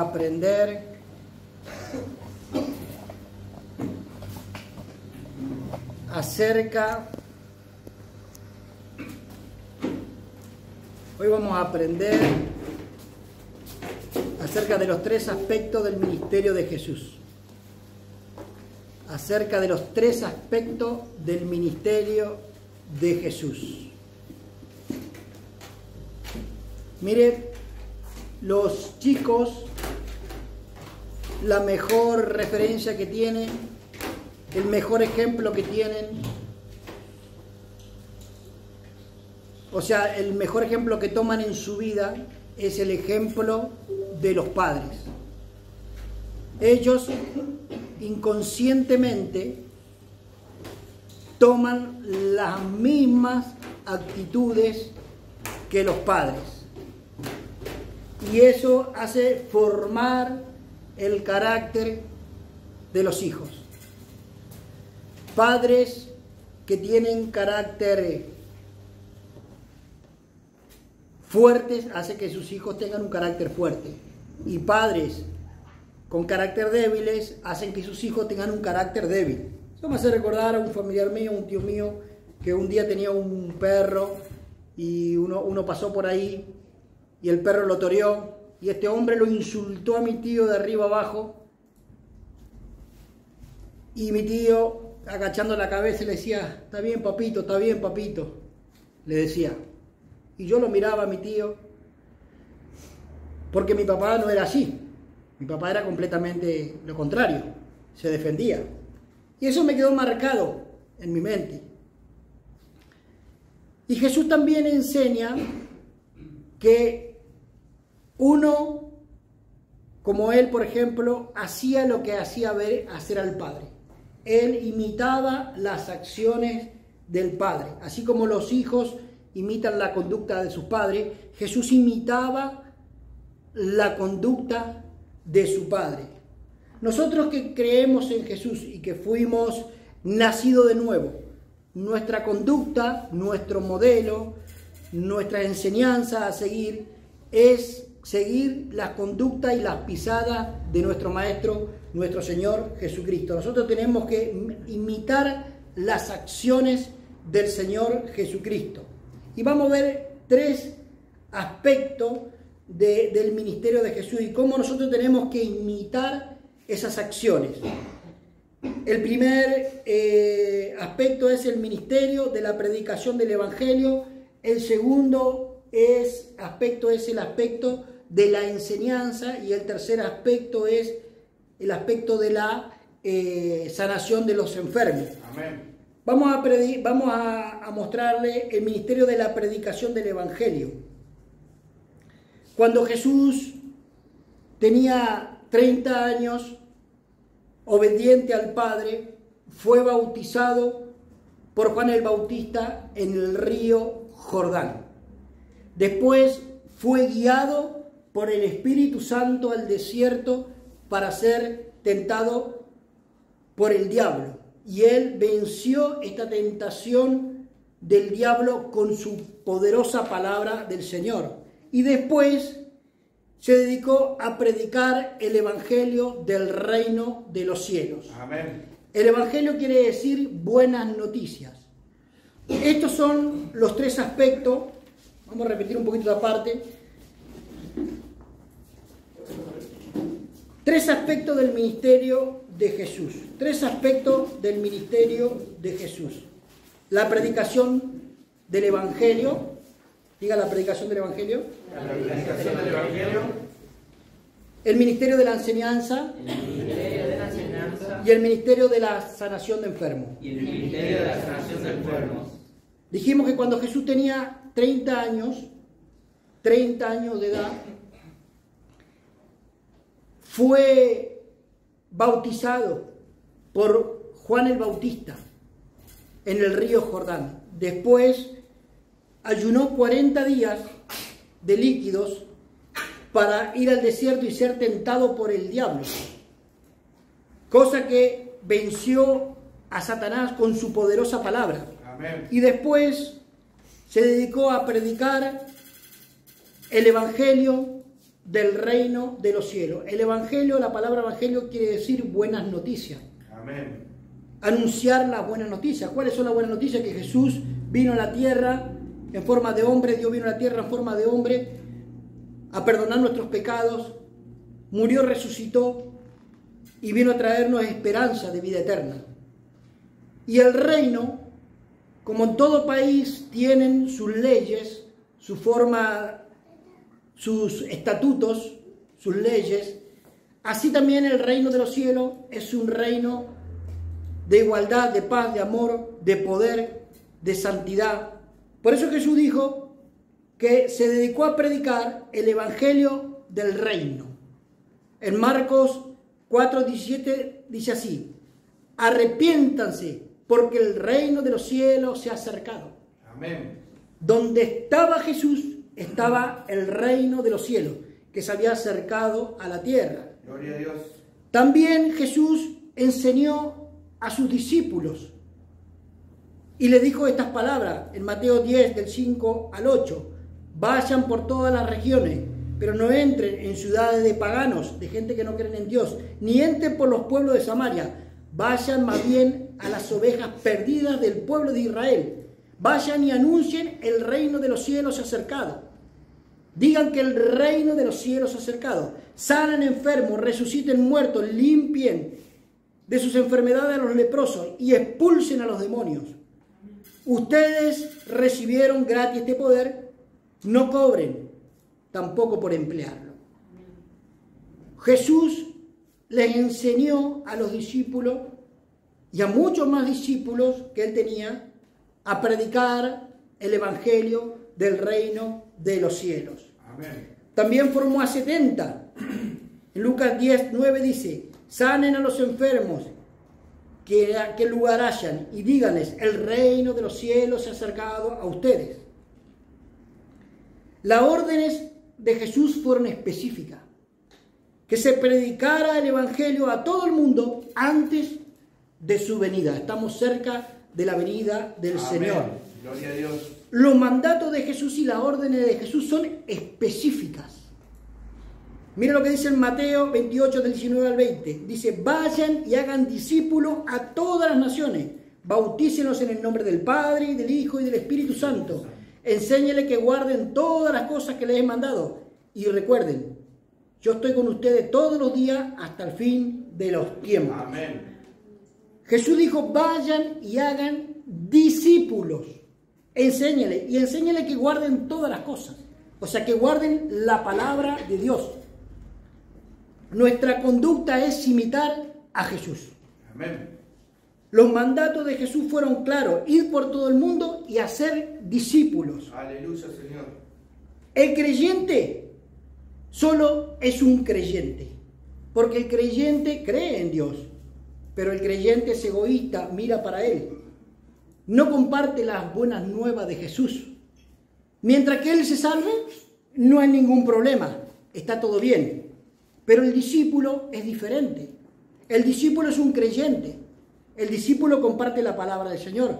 aprender hoy vamos a aprender acerca de los tres aspectos del ministerio de Jesús. Acerca de los tres aspectos del ministerio de Jesús. Mire, los chicos, la mejor referencia que tienen, el mejor ejemplo que tienen, o sea, el mejor ejemplo que toman en su vida es el ejemplo de los padres. Ellos inconscientemente toman las mismas actitudes que los padres. Y eso hace formar el carácter de los hijos. Padres que tienen carácter fuertes hace que sus hijos tengan un carácter fuerte. Y padres con carácter débiles hacen que sus hijos tengan un carácter débil. Eso me hace recordar a un familiar mío, un tío mío, que un día tenía un perro y uno pasó por ahí y el perro lo toreó y este hombre lo insultó a mi tío de arriba abajo y mi tío, agachando la cabeza, le decía: está bien papito, le decía. Y yo lo miraba a mi tío porque mi papá no era así. Mi papá era completamente lo contrario, se defendía. Y eso me quedó marcado en mi mente. Y Jesús también enseña que uno, como él, por ejemplo, hacía lo que hacía ver hacer al Padre. Él imitaba las acciones del Padre. Así como los hijos imitan la conducta de sus padres, Jesús imitaba la conducta de su Padre. Nosotros que creemos en Jesús y que fuimos nacidos de nuevo, nuestra conducta, nuestro modelo, nuestra enseñanza a seguir es seguir las conductas y las pisadas de nuestro Maestro, nuestro Señor Jesucristo. Nosotros tenemos que imitar las acciones del Señor Jesucristo. Y vamos a ver tres aspectos del ministerio de Jesús y cómo nosotros tenemos que imitar esas acciones. El primer aspecto es el ministerio de la predicación del Evangelio. El segundo aspecto es el aspecto de la enseñanza y el tercer aspecto es el aspecto de la sanación de los enfermos. Amén. Vamos a mostrarle el ministerio de la predicación del Evangelio. Cuando Jesús tenía 30 años, obediente al Padre, fue bautizado por Juan el Bautista en el río Jordán. Después fue guiado por el Espíritu Santo al desierto para ser tentado por el diablo. Y él venció esta tentación del diablo con su poderosa palabra del Señor. Y después se dedicó a predicar el Evangelio del reino de los cielos. Amén. El Evangelio quiere decir buenas noticias. Estos son los tres aspectos. Vamos a repetir un poquito aparte. Tres aspectos del ministerio de Jesús. Tres aspectos del ministerio de Jesús. La predicación del Evangelio. Diga la predicación del Evangelio. La predicación del Evangelio. El ministerio de la enseñanza. Y el ministerio de la sanación de enfermos. Y el ministerio de la sanación de enfermos. Dijimos que cuando Jesús tenía 30 años de edad, fue bautizado por Juan el Bautista en el río Jordán. Después ayunó 40 días de líquidos para ir al desierto y ser tentado por el diablo. Cosa que venció a Satanás con su poderosa palabra. Amén. Y después se dedicó a predicar el Evangelio del reino de los cielos. El evangelio, la palabra evangelio quiere decir buenas noticias. Amén. Anunciar las buenas noticias. ¿Cuáles son las buenas noticias? Que Jesús vino a la tierra en forma de hombre, Dios vino a la tierra en forma de hombre a perdonar nuestros pecados, murió, resucitó y vino a traernos esperanza de vida eterna. Y el reino, como en todo país, tienen sus leyes, su forma, sus estatutos, sus leyes, así también el reino de los cielos es un reino de igualdad, de paz, de amor, de poder, de santidad. Por eso Jesús dijo que se dedicó a predicar el evangelio del reino. En Marcos 4:17 dice así: arrepiéntanse, porque el reino de los cielos se ha acercado. Amén. Donde estaba Jesús, estaba el reino de los cielos, que se había acercado a la tierra. Gloria a Dios. También Jesús enseñó a sus discípulos y les dijo estas palabras en Mateo 10, del 5 al 8. Vayan por todas las regiones, pero no entren en ciudades de paganos, de gente que no creen en Dios, ni entren por los pueblos de Samaria. Vayan más bien a las ovejas perdidas del pueblo de Israel. Vayan y anuncien el reino de los cielos acercado. Digan que el reino de los cielos acercado. Sanen enfermos, resuciten muertos, limpien de sus enfermedades a los leprosos y expulsen a los demonios. Ustedes recibieron gratis este poder, no cobren, tampoco por emplearlo. Jesús les enseñó a los discípulos y a muchos más discípulos que él tenía a predicar el evangelio del reino de los cielos. Amén. También formó a 70. En Lucas 10, 9 dice: sanen a los enfermos, que lugar hayan, y díganles, el reino de los cielos se ha acercado a ustedes. Las órdenes de Jesús fueron específicas: que se predicara el evangelio a todo el mundo antes de su venida. Estamos cerca de la venida del Amén. Señor. Gloria a Dios. Los mandatos de Jesús y las órdenes de Jesús son específicas. Mira lo que dice en Mateo 28, del 19 al 20. Dice: vayan y hagan discípulos a todas las naciones. Bautícenlos en el nombre del Padre, y del Hijo, y del Espíritu Santo. Enséñenles que guarden todas las cosas que les he mandado. Y recuerden, yo estoy con ustedes todos los días hasta el fin de los tiempos. Amén. Jesús dijo: vayan y hagan discípulos. Enséñenles, y enséñenles que guarden todas las cosas. O sea, que guarden la palabra de Dios. Nuestra conducta es imitar a Jesús. Amén. Los mandatos de Jesús fueron claros: ir por todo el mundo y hacer discípulos. Aleluya, Señor. El creyente solo es un creyente, porque el creyente cree en Dios, pero el creyente es egoísta, mira para él, no comparte las buenas nuevas de Jesús. Mientras que él se salve, no hay ningún problema, está todo bien. Pero el discípulo es diferente. El discípulo es un creyente. El discípulo comparte la palabra del Señor.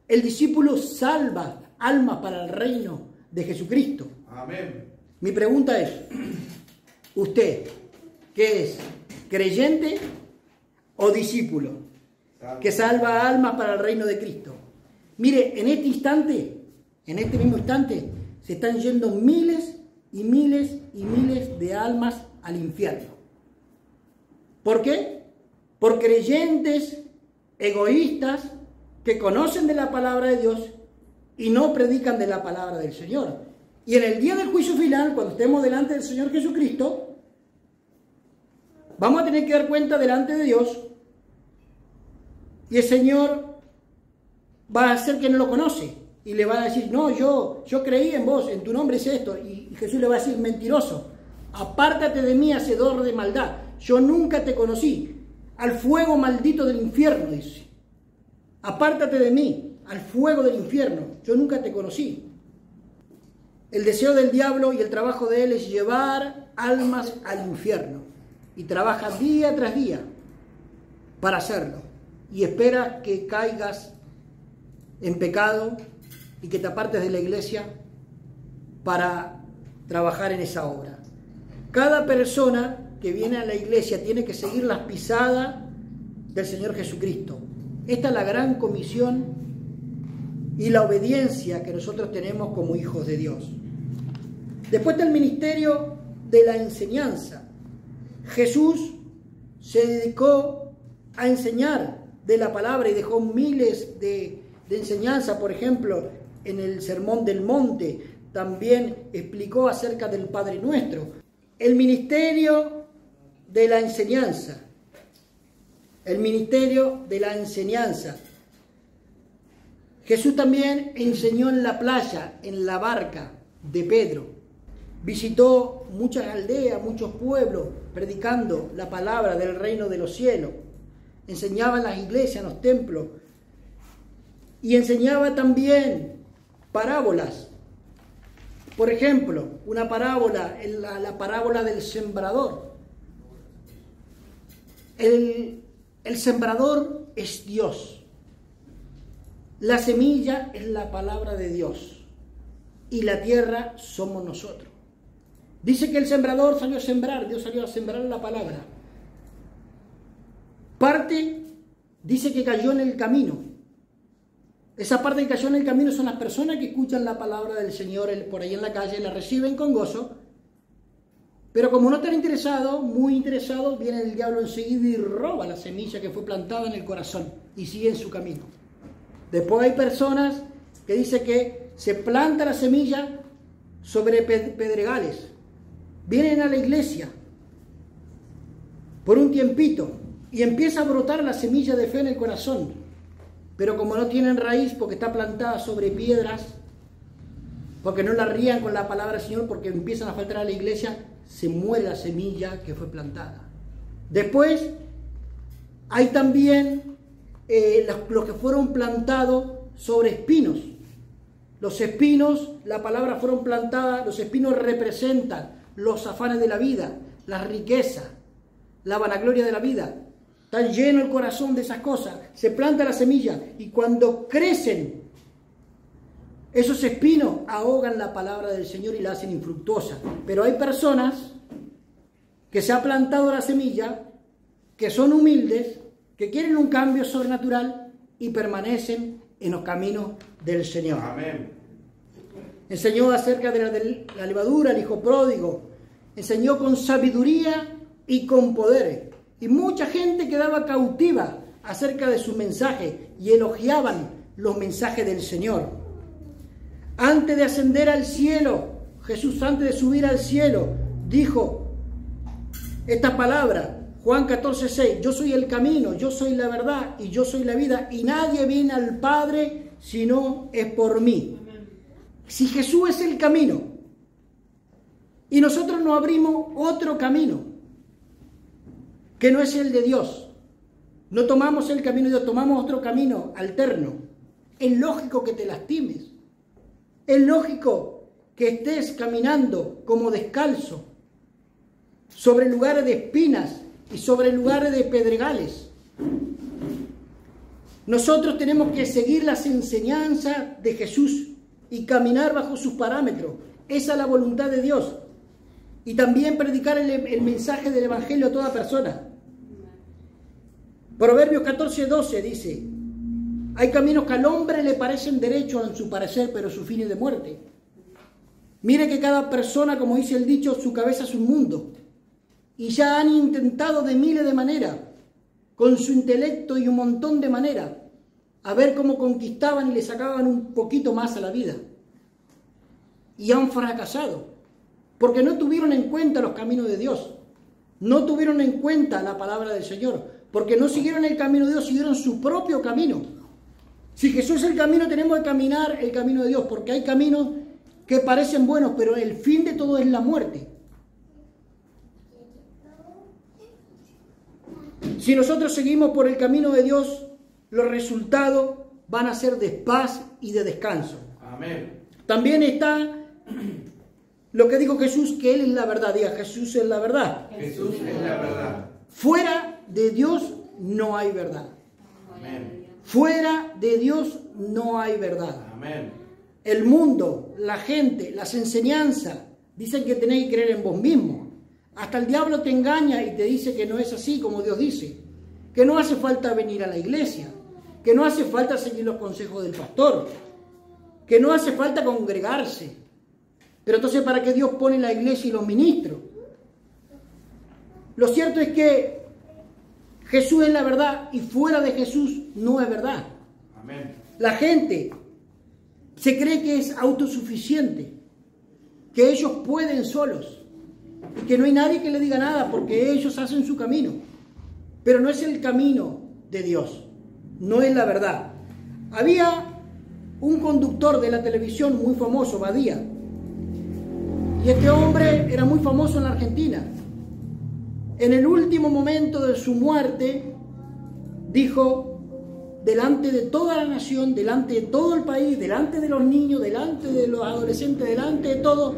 El discípulo salva almas para el reino de Jesucristo. Amén. Mi pregunta es: ¿usted qué es? ¿Creyente o discípulo que salva almas para el reino de Cristo? Mire, en este instante, en este mismo instante, se están yendo miles y miles y miles de almas al infierno. ¿Por qué? Por creyentes egoístas que conocen de la palabra de Dios y no predican de la palabra del Señor. Y en el día del juicio final, cuando estemos delante del Señor Jesucristo, vamos a tener que dar cuenta delante de Dios, y el Señor va a hacer que no lo conoce y le va a decir: no, yo creí en vos, en tu nombre hice esto. Y Jesús le va a decir: mentiroso, apártate de mí, hacedor de maldad, yo nunca te conocí. Al fuego maldito del infierno, dice: apártate de mí, al fuego del infierno, yo nunca te conocí. El deseo del diablo y el trabajo de él es llevar almas al infierno, y trabaja día tras día para hacerlo, y espera que caigas en pecado y que te apartes de la iglesia para trabajar en esa obra. Cada persona que viene a la iglesia tiene que seguir las pisadas del Señor Jesucristo. Esta es la gran comisión y la obediencia que nosotros tenemos como hijos de Dios. Después del ministerio de la enseñanza. Jesús se dedicó a enseñar de la palabra y dejó miles de enseñanzas. Por ejemplo, en el Sermón del Monte también explicó acerca del Padre Nuestro. El ministerio de la enseñanza. El ministerio de la enseñanza. Jesús también enseñó en la playa, en la barca de Pedro. Visitó muchas aldeas, muchos pueblos, predicando la palabra del reino de los cielos. Enseñaba en las iglesias, en los templos. Y enseñaba también parábolas. Por ejemplo, una parábola, la parábola del sembrador. El sembrador es Dios. La semilla es la palabra de Dios. Y la tierra somos nosotros. Dice que el sembrador salió a sembrar, Dios salió a sembrar la palabra. Parte dice que cayó en el camino. Esa parte que cayó en el camino son las personas que escuchan la palabra del Señor por ahí en la calle, la reciben con gozo, pero como no están interesados, muy interesados, viene el diablo enseguida y roba la semilla que fue plantada en el corazón y sigue en su camino. Después hay personas que dicen que se planta la semilla sobre pedregales, vienen a la iglesia por un tiempito y empieza a brotar la semilla de fe en el corazón. Pero como no tienen raíz porque está plantada sobre piedras, porque no la rían con la palabra del Señor, porque empiezan a faltar a la iglesia, se muere la semilla que fue plantada. Después hay también los que fueron plantados sobre espinos. Los espinos, la palabra fueron plantadas, los espinos representan los afanes de la vida, la riqueza, la vanagloria de la vida. Está lleno el corazón de esas cosas. Se planta la semilla y cuando crecen, esos espinos ahogan la palabra del Señor y la hacen infructuosa. Pero hay personas que se ha plantado la semilla, que son humildes, que quieren un cambio sobrenatural y permanecen en los caminos del Señor. Amén. Enseñó acerca de la levadura, el hijo pródigo. Enseñó con sabiduría y con poder. Y mucha gente quedaba cautiva acerca de su mensaje y elogiaban los mensajes del Señor. Antes de ascender al cielo, Jesús antes de subir al cielo, dijo esta palabra, Juan 14:6, yo soy el camino, yo soy la verdad y yo soy la vida y nadie viene al Padre si no es por mí. Si Jesús es el camino y nosotros no abrimos otro camino, que no es el de Dios, no tomamos el camino de Dios, tomamos otro camino alterno, es lógico que te lastimes, es lógico que estés caminando como descalzo sobre lugares de espinas y sobre lugares de pedregales. Nosotros tenemos que seguir las enseñanzas de Jesús y caminar bajo sus parámetros. Esa es la voluntad de Dios. Y también predicar el mensaje del Evangelio a toda persona. Proverbios 14:12 dice, hay caminos que al hombre le parecen derechos en su parecer, pero su fin es de muerte. Mire que cada persona, como dice el dicho, su cabeza es un mundo. Y ya han intentado de miles de maneras, con su intelecto y un montón de maneras, a ver cómo conquistaban y le sacaban un poquito más a la vida. Y han fracasado. Porque no tuvieron en cuenta los caminos de Dios. No tuvieron en cuenta la palabra del Señor. Porque no siguieron el camino de Dios, siguieron su propio camino. Si Jesús es el camino, tenemos que caminar el camino de Dios. Porque hay caminos que parecen buenos, pero el fin de todo es la muerte. Si nosotros seguimos por el camino de Dios, los resultados van a ser de paz y de descanso. Amén. También está lo que dijo Jesús, que Él es la verdad. Diga, Jesús es la verdad. Jesús es la verdad. Fuera de Dios no hay verdad. Amén. Fuera de Dios no hay verdad. Amén. El mundo, la gente, las enseñanzas, dicen que tenéis que creer en vos mismo. Hasta el diablo te engaña y te dice que no es así como Dios dice. Que no hace falta venir a la iglesia. Que no hace falta seguir los consejos del pastor. Que no hace falta congregarse. Pero entonces, ¿para qué Dios pone la iglesia y los ministros? Lo cierto es que Jesús es la verdad y fuera de Jesús no es verdad. Amén. La gente se cree que es autosuficiente, que ellos pueden solos y que no hay nadie que le diga nada porque ellos hacen su camino. Pero no es el camino de Dios, no es la verdad. Había un conductor de la televisión muy famoso, Badía, y este hombre era muy famoso en la Argentina. En el último momento de su muerte, dijo, delante de toda la nación, delante de todo el país, delante de los niños, delante de los adolescentes, delante de todos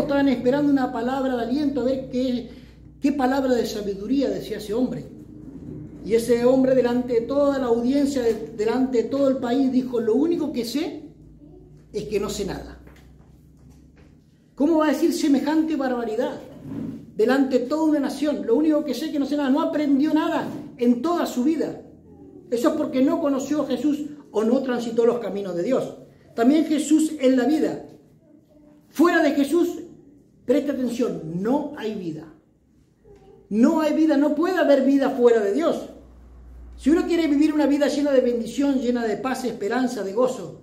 estaban esperando una palabra de aliento, a ver qué palabra de sabiduría decía ese hombre. Y ese hombre, delante de toda la audiencia, delante de todo el país, dijo, lo único que sé es que no sé nada. ¿Cómo va a decir semejante barbaridad? Delante de toda una nación, lo único que sé es que no sé nada, no aprendió nada en toda su vida. Eso es porque no conoció a Jesús o no transitó los caminos de Dios. También Jesús es la vida. Fuera de Jesús, presta atención, no hay vida. No hay vida, no puede haber vida fuera de Dios. Si uno quiere vivir una vida llena de bendición, llena de paz, esperanza, de gozo,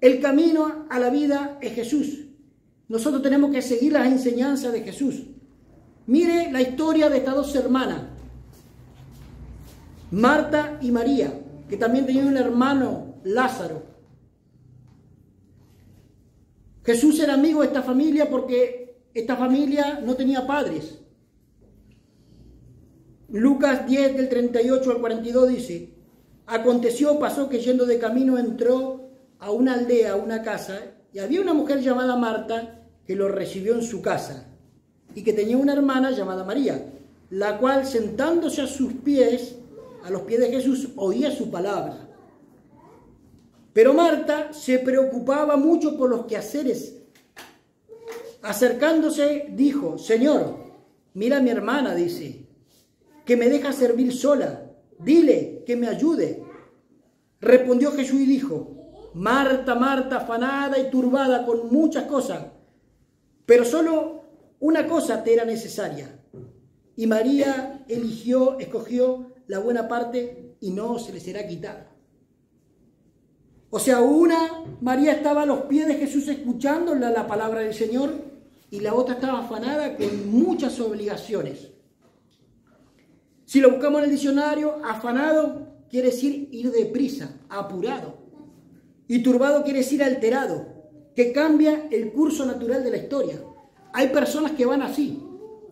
el camino a la vida es Jesús. Nosotros tenemos que seguir las enseñanzas de Jesús. Mire la historia de estas dos hermanas, Marta y María, que también tenían un hermano, Lázaro. Jesús era amigo de esta familia porque esta familia no tenía padres. Lucas 10, del 38 al 42 dice, pasó que yendo de camino entró a una aldea, a una casa, y había una mujer llamada Marta que lo recibió en su casa, y que tenía una hermana llamada María, la cual sentándose a los pies de Jesús, oía su palabra. Pero Marta se preocupaba mucho por los quehaceres. Acercándose, dijo, Señor, mira a mi hermana, dice, que me deja servir sola. Dile que me ayude. Respondió Jesús y dijo, Marta, Marta, afanada y turbada con muchas cosas, pero solo una cosa te era necesaria. Y María escogió la buena parte y no se le será quitada. O sea, María estaba a los pies de Jesús escuchando la palabra del Señor y la otra estaba afanada con muchas obligaciones. Si lo buscamos en el diccionario, afanado quiere decir ir deprisa, apurado. Y turbado quiere decir alterado, que cambia el curso natural de la historia. Hay personas que van así,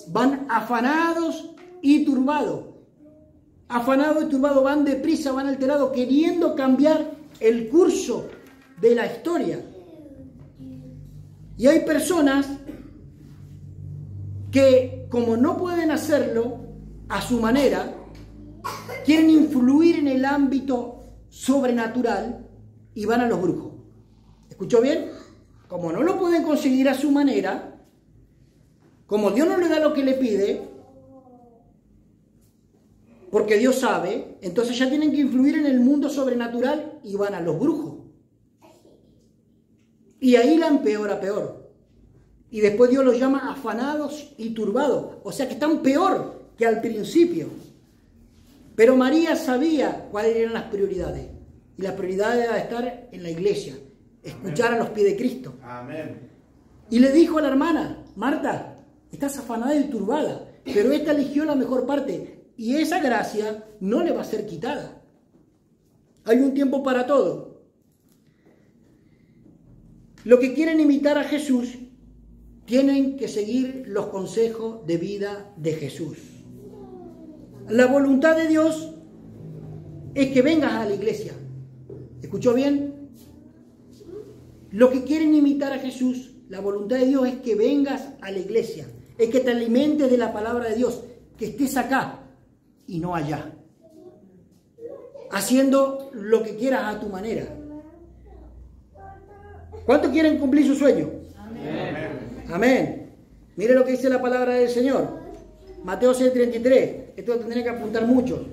van afanados y turbados. Afanados y turbados, van deprisa, van alterados, queriendo cambiar el curso de la historia. Y hay personas que, como no pueden hacerlo a su manera, quieren influir en el ámbito sobrenatural y van a los brujos. ¿Escuchó bien? Como no lo pueden conseguir a su manera, como Dios no le da lo que le pide, porque Dios sabe, entonces ya tienen que influir en el mundo sobrenatural y van a los brujos. Y ahí la empeora peor. Y después Dios los llama afanados y turbados. O sea que están peor que al principio. Pero María sabía cuáles eran las prioridades. Y la prioridad era estar en la iglesia, escuchar a los pies de Cristo. Amén. Y le dijo a la hermana, Marta, estás afanada y turbada, pero esta eligió la mejor parte. Y esa gracia no le va a ser quitada. Hay un tiempo para todo. Los que quieren imitar a Jesús tienen que seguir los consejos de vida de Jesús. La voluntad de Dios es que vengas a la iglesia. ¿Escuchó bien? Los que quieren imitar a Jesús, la voluntad de Dios es que vengas a la iglesia, es que te alimentes de la palabra de Dios, que estés acá y no allá, haciendo lo que quieras a tu manera. ¿Cuántos quieren cumplir su sueño? Amén. Amén. Mire lo que dice la palabra del Señor. Mateo 6:33. Esto lo tendría que apuntar mucho.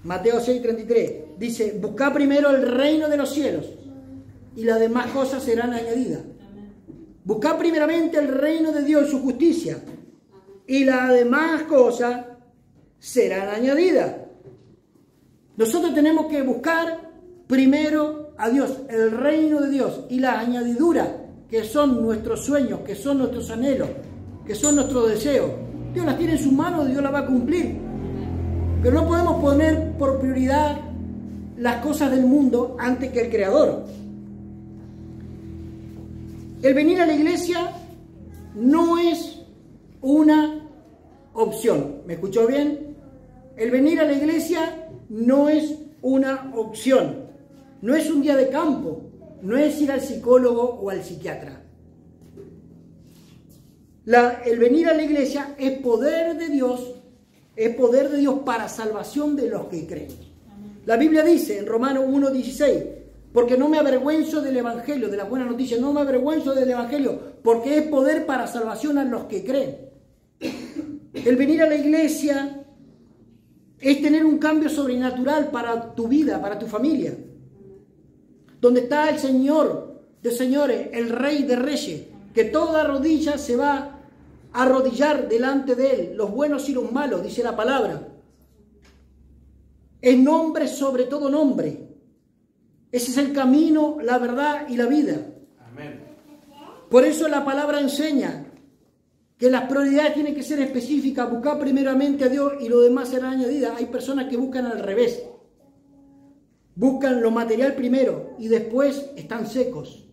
Mateo 6:33. Dice, buscad primero el reino de los cielos y las demás cosas serán añadidas. Buscad primeramente el reino de Dios y su justicia y las demás cosas serán añadidas. Nosotros tenemos que buscar primero a Dios, el reino de Dios y las añadiduras que son nuestros sueños, que son nuestros anhelos, que son nuestros deseos. Dios las tiene en sus manos, Dios las va a cumplir. Pero no podemos poner por prioridad las cosas del mundo antes que el Creador. El venir a la iglesia no es una opción. ¿Me escuchó bien? El venir a la iglesia no es una opción. No es un día de campo. No es ir al psicólogo o al psiquiatra. El venir a la iglesia es poder de Dios para salvación de los que creen. La Biblia dice en Romanos 1:16, porque no me avergüenzo del evangelio, de la buena noticia, no me avergüenzo del evangelio, porque es poder para salvación a los que creen. El venir a la iglesia es tener un cambio sobrenatural para tu vida, para tu familia. Donde está el Señor de señores, el Rey de reyes, que toda rodilla se va a arrodillar delante de Él, los buenos y los malos, dice la palabra. Es nombre sobre todo nombre. Ese es el camino, la verdad y la vida. Amén. Por eso la palabra enseña que las prioridades tienen que ser específicas, buscar primeramente a Dios y lo demás será añadida. Hay personas que buscan al revés. Buscan lo material primero y después están secos.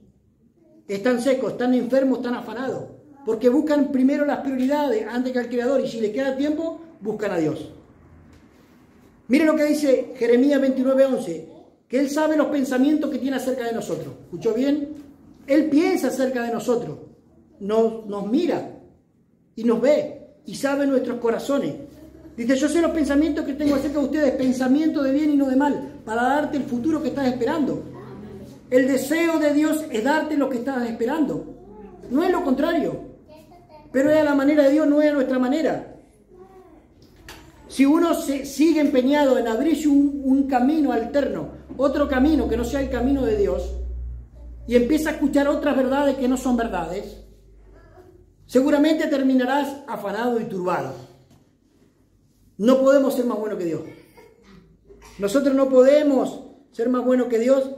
Están secos, están enfermos, están afanados. Porque buscan primero las prioridades antes que al Creador y si les queda tiempo, buscan a Dios. Miren lo que dice Jeremías 29:11, que Él sabe los pensamientos que tiene acerca de nosotros. ¿Escuchó bien? Él piensa acerca de nosotros, nos mira y nos ve y sabe nuestros corazones. Dice, yo sé los pensamientos que tengo acerca de ustedes, pensamientos de bien y no de mal, para darte el futuro que estás esperando. El deseo de Dios es darte lo que estás esperando. No es lo contrario, pero es a la manera de Dios, no es a nuestra manera. Si uno sigue empeñado en abrirse un camino alterno, otro camino que no sea el camino de Dios, y empieza a escuchar otras verdades que no son verdades, seguramente terminarás afanado y turbado. No podemos ser más buenos que Dios. Nosotros no podemos ser más buenos que Dios.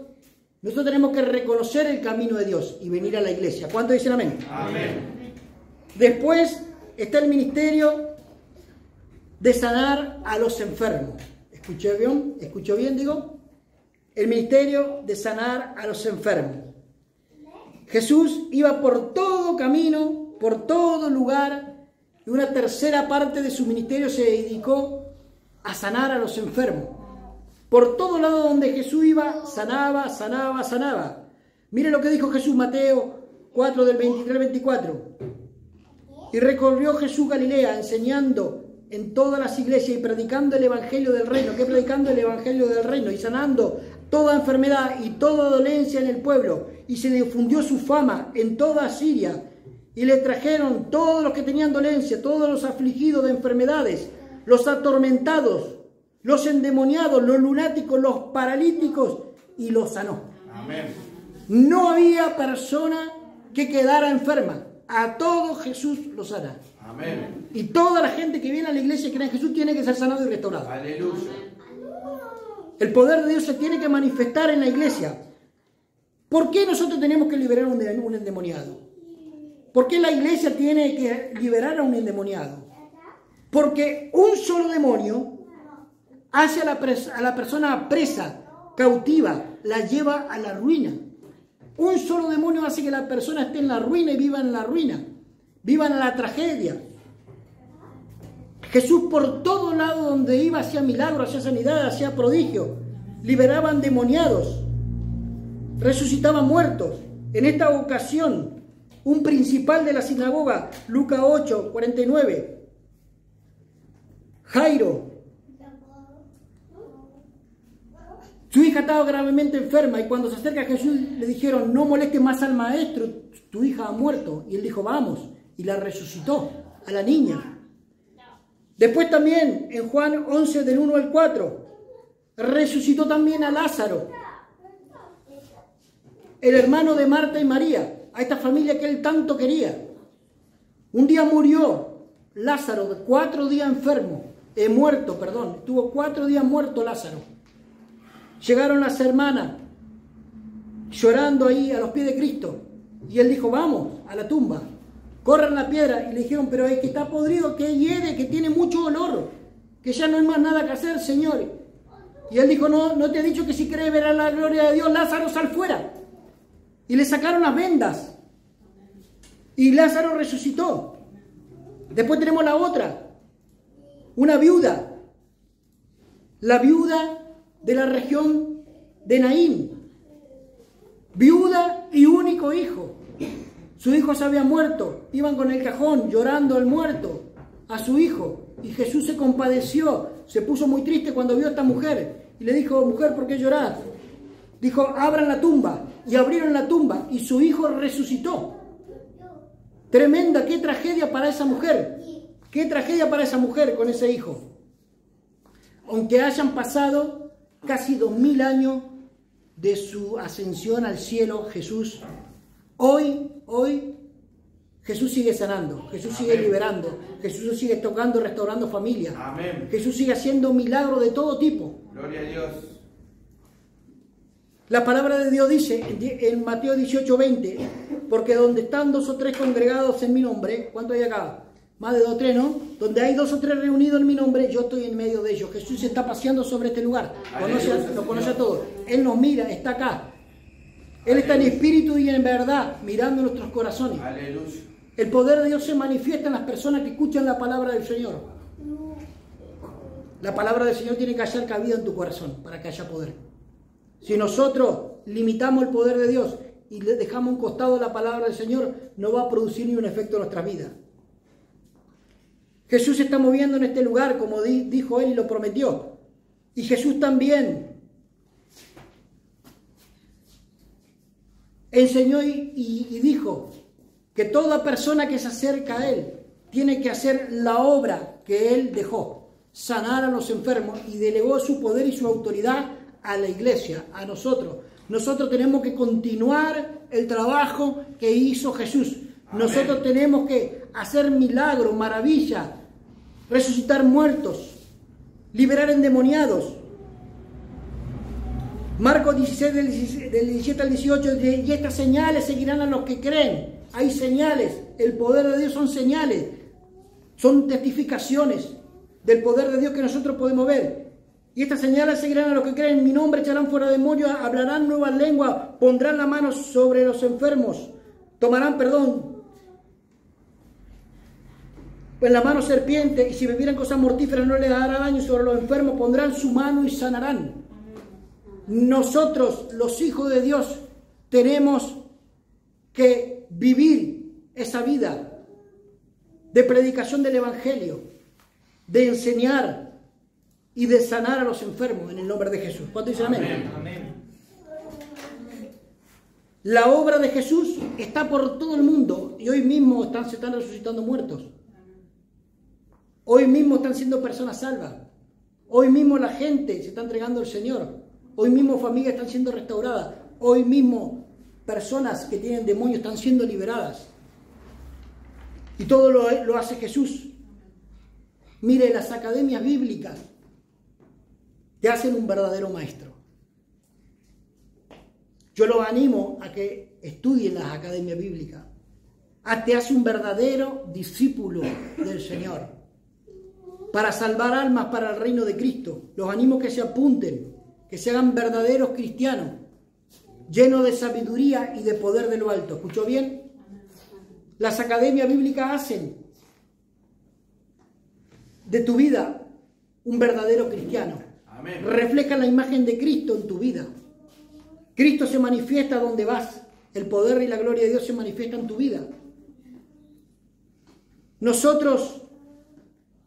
Nosotros tenemos que reconocer el camino de Dios y venir a la iglesia. ¿Cuántos dicen amén? Amén. Después está el ministerio de sanar a los enfermos. ¿Escuchó bien, digo? El ministerio de sanar a los enfermos. Jesús iba por todo camino, por todo lugar, y una tercera parte de su ministerio se dedicó a sanar a los enfermos. Por todo lado donde Jesús iba, sanaba, sanaba, sanaba. Mire lo que dijo Jesús, Mateo 4, del 23 al 24. Y recorrió Jesús Galilea, enseñando en todas las iglesias y predicando el evangelio del reino. ¿Qué predicando el evangelio del reino? Y sanando toda enfermedad y toda dolencia en el pueblo. Y se difundió su fama en toda Siria. Y le trajeron todos los que tenían dolencia, todos los afligidos de enfermedades, los atormentados, los endemoniados, los lunáticos, los paralíticos, y los sanó. Amén. No había persona que quedara enferma. A todos Jesús los sana. Amén. Y toda la gente que viene a la iglesia y cree en Jesús tiene que ser sanado y restaurado. Aleluya. El poder de Dios se tiene que manifestar en la iglesia. ¿Por qué nosotros tenemos que liberar a un endemoniado? ¿Por qué la iglesia tiene que liberar a un endemoniado? Porque un solo demonio hace a la persona presa, cautiva, la lleva a la ruina. Un solo demonio hace que la persona esté en la ruina y viva en la ruina, viva en la tragedia. Jesús por todo lado donde iba hacía milagros, hacía sanidad, hacía prodigios, liberaba endemoniados, resucitaba muertos. En esta ocasión, un principal de la sinagoga, Lucas 8, 49, Jairo, Su hija estaba gravemente enferma y cuando se acerca a Jesús le dijeron, no molestes más al maestro, tu hija ha muerto. Y él dijo, vamos, y la resucitó a la niña. Después también en Juan 11 del 1 al 4, resucitó también a Lázaro, el hermano de Marta y María, a esta familia que él tanto quería. Un día murió Lázaro, 4 días enfermo, estuvo 4 días muerto Lázaro. Llegaron las hermanas llorando ahí a los pies de Cristo y él dijo, vamos a la tumba, corran la piedra. Y le dijeron, pero es que está podrido, que hiede, que tiene mucho olor, que ya no hay más nada que hacer, Señor. Y él dijo, no te he dicho que si querés ver a la gloria de Dios, Lázaro, sal fuera. Y le sacaron las vendas y Lázaro resucitó. Después tenemos la otra, una viuda, la viuda de la región de Naín, viuda y único hijo. Su hijo se había muerto, iban con el cajón llorando al muerto, a su hijo, y Jesús se compadeció, se puso muy triste cuando vio a esta mujer y le dijo, mujer, ¿por qué llorás? Dijo, abran la tumba, y abrieron la tumba y su hijo resucitó. Tremenda, qué tragedia para esa mujer, qué tragedia para esa mujer con ese hijo. Aunque hayan pasado casi 2000 años de su ascensión al cielo, Jesús, hoy Jesús sigue sanando, Jesús sigue liberando, Jesús sigue tocando, restaurando familias. Amén. Jesús sigue haciendo milagros de todo tipo. Gloria a Dios. La palabra de Dios dice en Mateo 18:20, porque donde están 2 o 3 congregados en mi nombre, ¿cuánto hay acá? Más de 2 o 3, ¿no? Donde hay 2 o 3 reunidos en mi nombre, yo estoy en medio de ellos. Jesús está paseando sobre este lugar, lo conoce a todos. Él nos mira, está acá. Él está en espíritu y en verdad, mirando nuestros corazones. Aleluya. El poder de Dios se manifiesta en las personas que escuchan la palabra del Señor. La palabra del Señor tiene que hallar cabida en tu corazón para que haya poder. Si nosotros limitamos el poder de Dios y le dejamos a un costado la palabra del Señor, no va a producir ni un efecto en nuestras vidas. Jesús se está moviendo en este lugar, como dijo Él y lo prometió. Y Jesús también enseñó y dijo que toda persona que se acerca a Él tiene que hacer la obra que Él dejó, sanar a los enfermos, y delegó su poder y su autoridad a la iglesia, a nosotros. Nosotros tenemos que continuar el trabajo que hizo Jesús. Amén. Nosotros tenemos que hacer milagros, maravillas, resucitar muertos, liberar endemoniados. Marcos 16, del 17 al 18, y estas señales seguirán a los que creen. Hay señales, el poder de Dios son señales, son testificaciones del poder de Dios que nosotros podemos ver. Y estas señales seguirán a los que creen en mi nombre, echarán fuera demonios, hablarán nuevas lenguas, pondrán la mano sobre los enfermos, tomarán en la mano serpiente, y si bebieran cosas mortíferas no les dará daño, y sobre los enfermos pondrán su mano y sanarán. Nosotros, los hijos de Dios, tenemos que vivir esa vida de predicación del Evangelio, de enseñar y de sanar a los enfermos en el nombre de Jesús. ¿Cuánto dicen amén? Amén. Amén. La obra de Jesús está por todo el mundo y hoy mismo se están resucitando muertos. Hoy mismo están siendo personas salvas. Hoy mismo la gente se está entregando al Señor. Hoy mismo familias están siendo restauradas. Hoy mismo personas que tienen demonios están siendo liberadas. Y todo lo hace Jesús. Mire, las academias bíblicas te hacen un verdadero maestro. Yo los animo a que estudien las academias bíblicas. Te hace un verdadero discípulo del Señor. Para salvar almas para el reino de Cristo. Los animo a que se apunten, que se hagan verdaderos cristianos, llenos de sabiduría y de poder de lo alto. ¿Escuchó bien? Las academias bíblicas hacen de tu vida un verdadero cristiano. Amén. Refleja la imagen de Cristo en tu vida. Cristo se manifiesta donde vas. El poder y la gloria de Dios se manifiesta en tu vida. Nosotros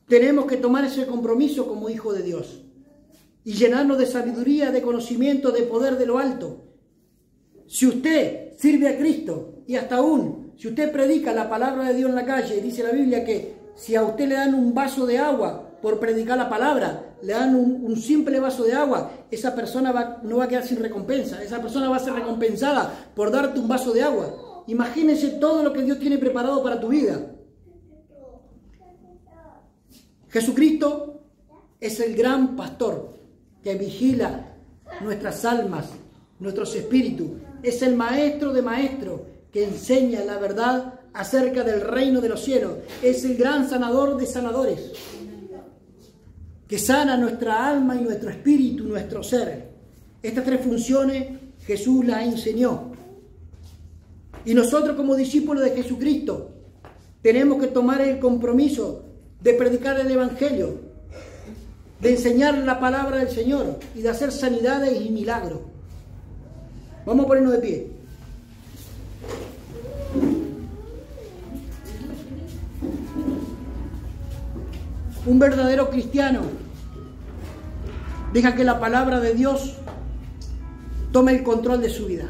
tenemos que tomar ese compromiso como hijos de Dios y llenarnos de sabiduría, de conocimiento, de poder de lo alto. Si usted sirve a Cristo y hasta aún, si usted predica la palabra de Dios en la calle, dice la Biblia que si a usted le dan un vaso de agua por predicar la palabra, le dan un simple vaso de agua, esa persona no va a quedar sin recompensa. Esa persona va a ser recompensada por darte un vaso de agua. Imagínense todo lo que Dios tiene preparado para tu vida. Jesucristo es el gran pastor que vigila nuestras almas, nuestros espíritus. Es el maestro de maestros que enseña la verdad acerca del reino de los cielos. Es el gran sanador de sanadores, que sana nuestra alma y nuestro espíritu, nuestro ser. Estas tres funciones Jesús las enseñó. Y nosotros como discípulos de Jesucristo tenemos que tomar el compromiso de predicar el Evangelio, de enseñar la palabra del Señor y de hacer sanidades y milagros. Vamos a ponernos de pie. Un verdadero cristiano deja que la palabra de Dios tome el control de su vida.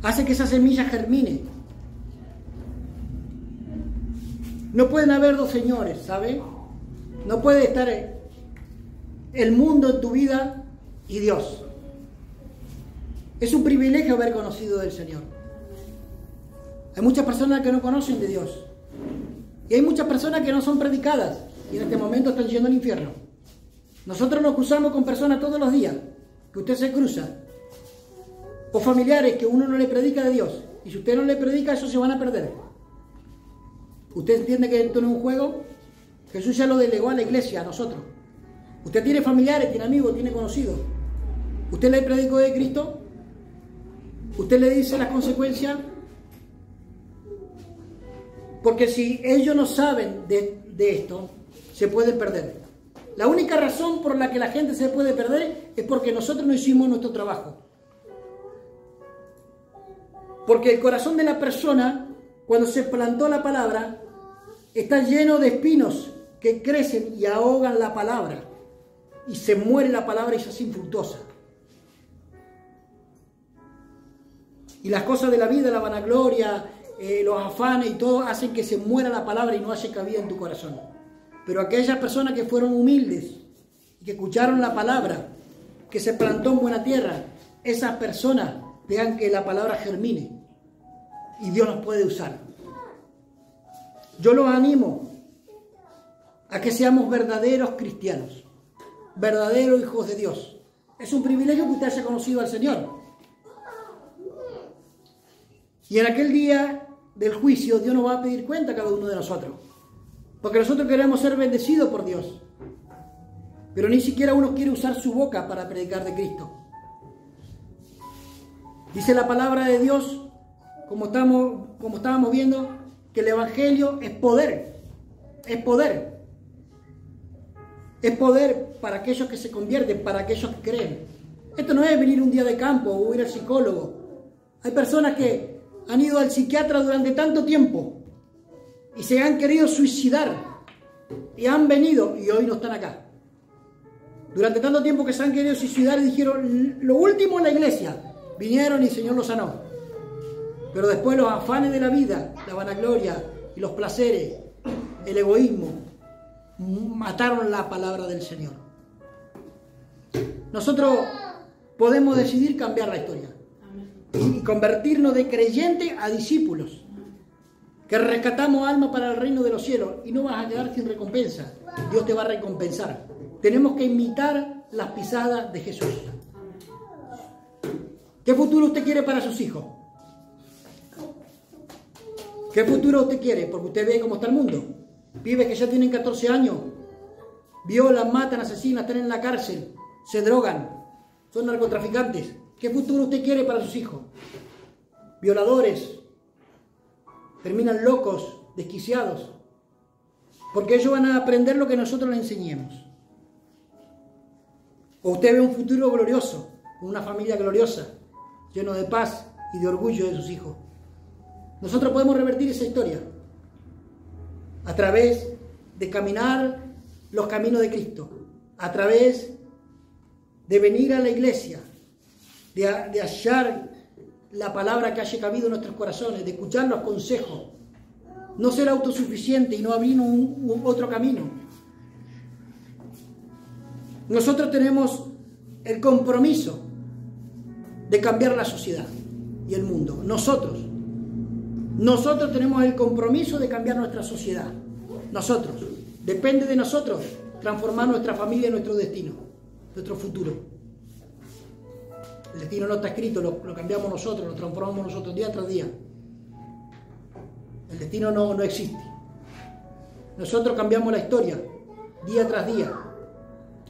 Hace que esa semilla germine. No pueden haber dos señores, ¿sabe? No puede estar el mundo en tu vida y Dios. Es un privilegio haber conocido del Señor. Hay muchas personas que no conocen de Dios. Y hay muchas personas que no son predicadas y en este momento están yendo al infierno. Nosotros nos cruzamos con personas todos los días, que usted se cruza, o familiares que uno no le predica de Dios. Y si usted no le predica, eso se van a perder. ¿Usted entiende que esto no es un juego? Jesús ya lo delegó a la iglesia, a nosotros. Usted tiene familiares, tiene amigos, tiene conocidos. ¿Usted le predicó de Cristo? ¿Usted le dice las consecuencias? Porque si ellos no saben de esto, se pueden perder. La única razón por la que la gente se puede perder es porque nosotros no hicimos nuestro trabajo. Porque el corazón de la persona, cuando se plantó la palabra, está lleno de espinos que crecen y ahogan la palabra. Y se muere la palabra y se hace infructuosa. Y las cosas de la vida, la vanagloria, los afanes y todo hacen que se muera la palabra y no haya cabida en tu corazón. Pero aquellas personas que fueron humildes, que escucharon la palabra, que se plantó en buena tierra, esas personas dejan que la palabra germine y Dios nos puede usar. Yo los animo a que seamos verdaderos cristianos, verdaderos hijos de Dios. Es un privilegio que usted haya conocido al Señor. Y en aquel día del juicio Dios nos va a pedir cuenta a cada uno de nosotros. Porque nosotros queremos ser bendecidos por Dios. Pero ni siquiera uno quiere usar su boca para predicar de Cristo. Dice la palabra de Dios, como estábamos viendo, que el Evangelio es poder. Es poder. Es poder para aquellos que se convierten, para aquellos que creen. Esto no es venir un día de campo o ir al psicólogo. Hay personas que han ido al psiquiatra durante tanto tiempo y se han querido suicidar y han venido y hoy no están acá. Durante tanto tiempo que se han querido suicidar y dijeron lo último en la iglesia, vinieron y el Señor los sanó. Pero después los afanes de la vida, la vanagloria y los placeres, el egoísmo, mataron la palabra del Señor. Nosotros podemos decidir cambiar la historia y convertirnos de creyentes a discípulos, que rescatamos alma para el reino de los cielos y no vas a quedar sin recompensa. Dios te va a recompensar. Tenemos que imitar las pisadas de Jesús. ¿Qué futuro usted quiere para sus hijos? ¿Qué futuro usted quiere? Porque usted ve cómo está el mundo. Pibes que ya tienen 14 años, violan, matan, asesinan, están en la cárcel, se drogan, son narcotraficantes. ¿Qué futuro usted quiere para sus hijos? Violadores, terminan locos, desquiciados, porque ellos van a aprender lo que nosotros les enseñemos. O usted ve un futuro glorioso, con una familia gloriosa, lleno de paz y de orgullo de sus hijos. Nosotros podemos revertir esa historia a través de caminar los caminos de Cristo, a través de venir a la iglesia, de hallar la palabra que haya cabido en nuestros corazones, de escuchar los consejos, no ser autosuficiente y no abrir otro camino. Nosotros tenemos el compromiso de cambiar la sociedad y el mundo. Nosotros tenemos el compromiso de cambiar nuestra sociedad. Nosotros. Depende de nosotros transformar nuestra familia y nuestro destino, nuestro futuro. El destino no está escrito, lo cambiamos nosotros, lo transformamos nosotros día tras día. El destino no existe. Nosotros cambiamos la historia día tras día.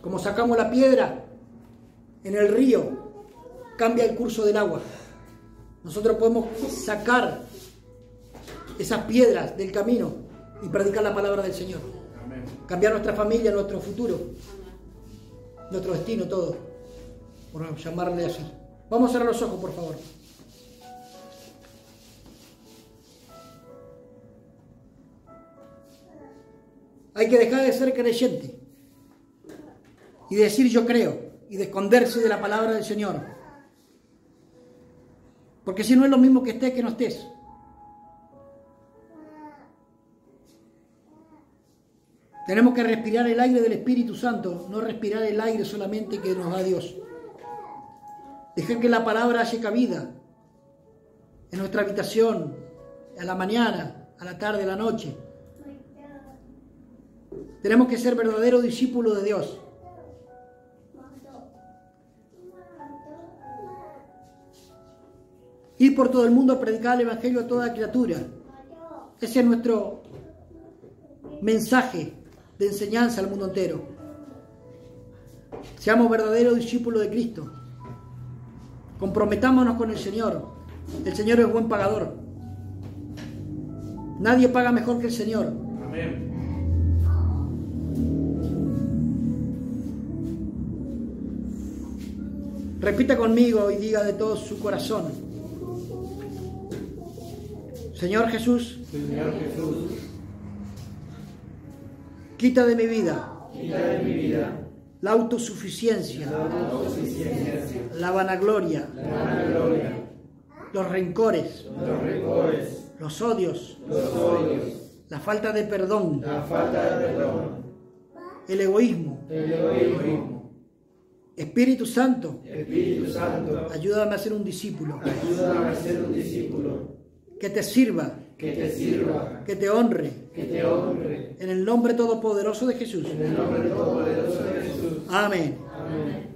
Como sacamos la piedra en el río, cambia el curso del agua. Nosotros podemos sacar esas piedras del camino y predicar la palabra del Señor. Amén. Cambiar nuestra familia, nuestro futuro, nuestro destino, todo, por llamarle así. Vamos a cerrar los ojos, por favor. Hay que dejar de ser creyente y decir yo creo y de esconderse de la palabra del Señor. Porque si no es lo mismo que estés que no estés. Tenemos que respirar el aire del Espíritu Santo, no respirar el aire solamente que nos da Dios. Dejar que la palabra haya cabida en nuestra habitación, a la mañana, a la tarde, a la noche. Tenemos que ser verdaderos discípulos de Dios. Ir por todo el mundo a predicar el Evangelio a toda criatura. Ese es nuestro mensaje de enseñanza al mundo entero. Seamos verdaderos discípulos de Cristo. Comprometámonos con el Señor. El Señor es buen pagador. Nadie paga mejor que el Señor. Amén. Repita conmigo y diga de todo su corazón: Señor Jesús, Señor Jesús, quita de mi vida quita de mi vida la autosuficiencia, la autosuficiencia, la vanagloria, la vanagloria, los rencores, los rencores, los odios, los odios, la falta de perdón, la falta de perdón, el egoísmo. el egoísmo. Espíritu Santo, Espíritu Santo, ayúdame a ser un discípulo ayúdame a ser un discípulo que te sirva, que te sirva, que te honre, que te honre, en el nombre todopoderoso de Jesús. en el nombre todopoderoso de Jesús. Amén. Amén.